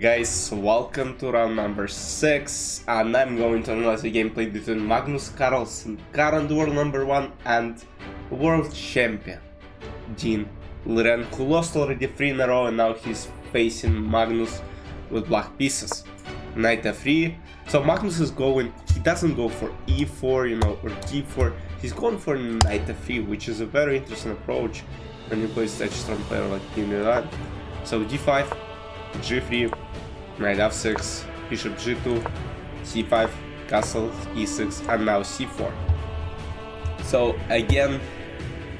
Guys, welcome to round number 6, and I'm going to analyze the gameplay between Magnus Carlsen, current world number 1, and world champion Ding Liren, who lost already 3 in a row, and now he's facing Magnus with black pieces. Knight f3, so Magnus is going, he doesn't go for e4, or d4, he's going for knight f3, which is a very interesting approach when you play such a strong player like Ding Liren. So d5, g3, knight f6, bishop g2, c5, castle, e6, and now c4. So again,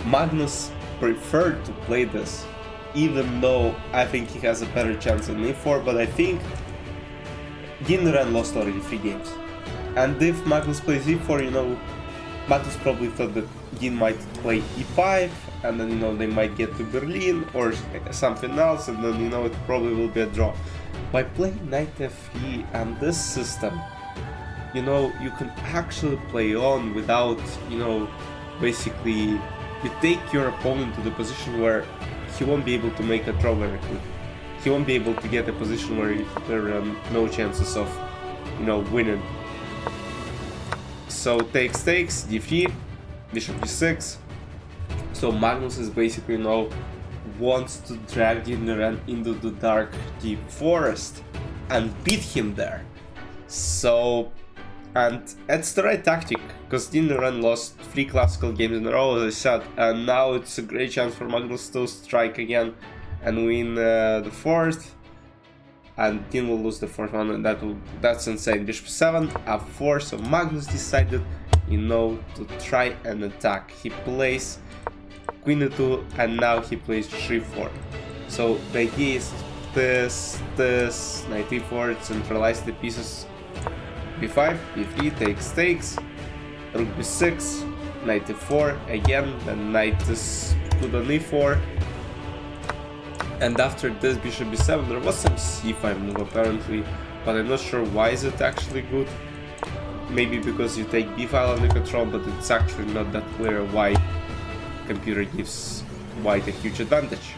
Magnus preferred to play this, even though I think he has a better chance on e4, but I think Ding Liren lost already 3 games. And if Magnus plays e4, Magnus probably thought that Ding might play e5, and then they might get to Berlin or something else, and then it probably will be a draw. By playing knight f3 and this system, you can actually play on without, basically you take your opponent to the position where he won't be able to make a draw very quick. He won't be able to get a position where there are no chances of, winning. So takes, d3, bishop d6. So Magnus is basically wants to drag Ding Liren into the dark deep forest and beat him there. So, and it's the right tactic, because Ding Liren lost 3 classical games in a row, as I said, and now it's a great chance for Magnus to strike again and win the 4th, and Ding will lose the 4th one, and that's insane. Bishop 7, f4, so Magnus decided, to try and attack. He plays queen e2, and now he plays g4. So the idea is this, knight e4, centralize the pieces, b5, b3, takes, rook b6, knight e4, again, the knight is good on e4, and after this bishop b7, there was some c5 move apparently, but I'm not sure why is it actually good. Maybe because you take b file under control, but it's actually not that clear why computer gives white a huge advantage.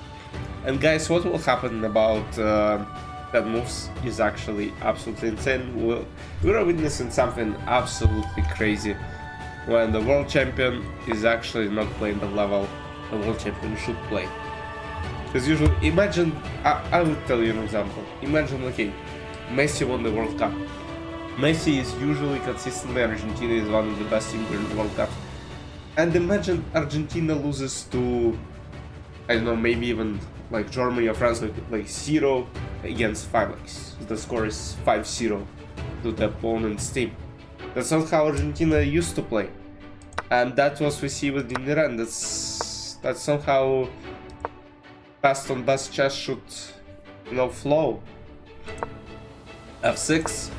And guys, what will happen about that moves is actually absolutely insane. We're witnessing something absolutely crazy when the world champion is actually not playing the level the world champion should play. Because usually, imagine, I will tell you an example. Imagine, Messi won the World Cup. Messi is usually consistently, Argentina is one of the best teams in the World Cup. And imagine Argentina loses to, maybe even like Germany or France, like 0 against 5. The score is 5-0 to the opponent's team. That's not how Argentina used to play. And that's what we see with Ding Liren. That's not how best on best chess should, flow. f6,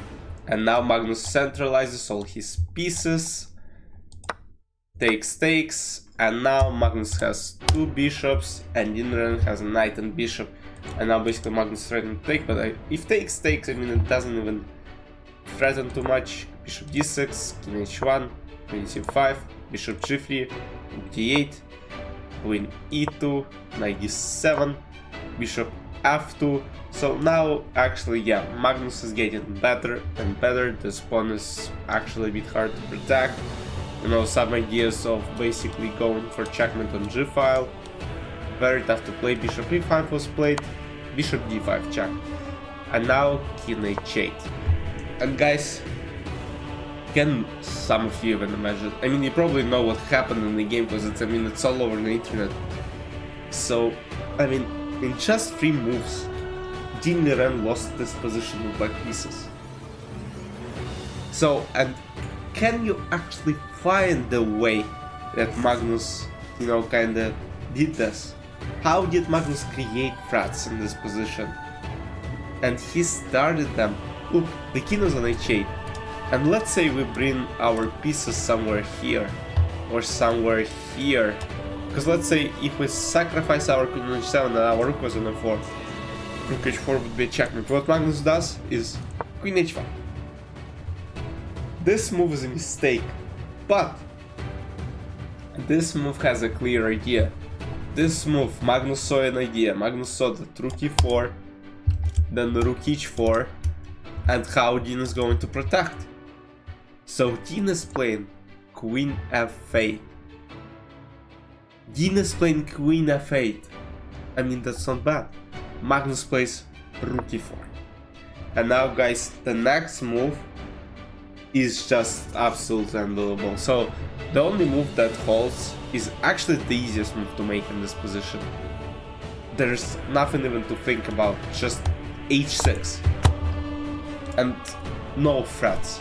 and now Magnus centralizes all his pieces. Takes, and now Magnus has 2 bishops, and Ding Liren has a knight and bishop, and now basically Magnus threatened to take, but if takes, it doesn't even threaten too much. Bishop d6, king h1, queen c5, bishop g3, rook d8, queen e2, knight d7, bishop f2. So now actually, Magnus is getting better and better. This pawn is actually a bit hard to protect. Some ideas of basically going for checkmate on g file. Very tough to play. Bishop e5 was played, bishop d5 check, and now king h8. And guys, can some of you even imagine? You probably know what happened in the game, because it's all over the internet. So, in just 3 moves, Ding Liren lost this position with black pieces. So, and can you actually find the way that Magnus, kinda did this? How did Magnus create threats in this position? And he started them. Look, the king was on h8. And let's say we bring our pieces somewhere here, or somewhere here. Because let's say if we sacrifice our queen on h7 and our rook was on f4, rook h4 would be a checkmate. What Magnus does is queen h5. This move is a mistake, but this move has a clear idea. This move, Magnus saw an idea. Magnus saw that rook e4, then rook h4, and how Dean is going to protect. So Dean is playing queen f8. Dean is playing queen f8. I mean, that's not bad. Magnus plays rook e4. And now, guys, the next move is just absolutely unbelievable. So the only move that holds is actually the easiest move to make in this position. There's nothing even to think about, just h6 and no threats.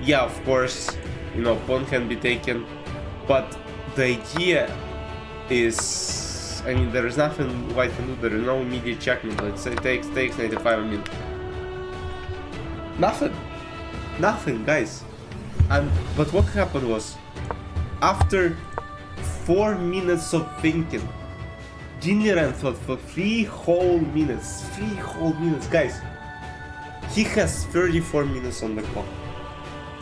Yeah, of course, you know, pawn can be taken, but the idea is, I mean, there is nothing white can do. There is no immediate checkmate. Let's say takes 95. I mean, nothing, guys. But what happened was, after 4 minutes of thinking, Ding Liren thought for 3 whole minutes, guys. He has 34 minutes on the clock.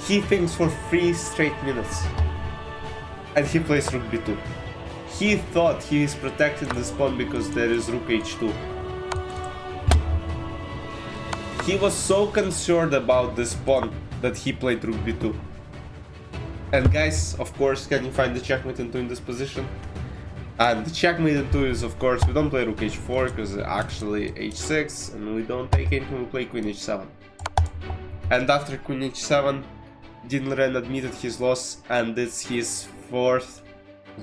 He thinks for 3 straight minutes, and he plays rook b2. He thought he is protecting this pawn because there is rook h2. He was so concerned about this pawn that he played rook b2. And guys, of course, can you find the checkmate in 2 in this position? And the checkmate in 2 is, of course, we don't play rook h4 because actually h6, and we don't take anything, we play queen h7. And after queen h7, Ding Liren admitted his loss, and it's his 4th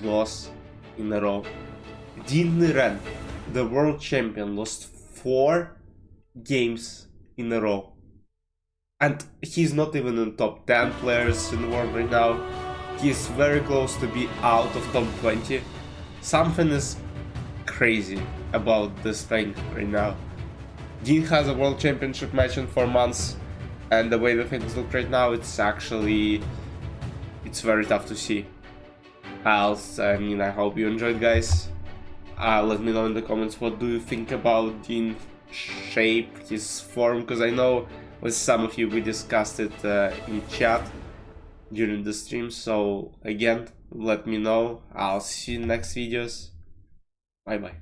loss in a row. Ding Liren, the world champion, lost 4 games in a row. And he's not even in top 10 players in the world right now. He's very close to be out of top 20. Something is crazy about this thing right now. Dean has a world championship match in 4 months, and the way the things look right now, it's very tough to see. I mean, I hope you enjoyed, guys. Let me know in the comments, what do you think about Dean's shape, his form, because I know with some of you we discussed it in chat during the stream. So again, let me know. I'll see you in next videos. Bye bye.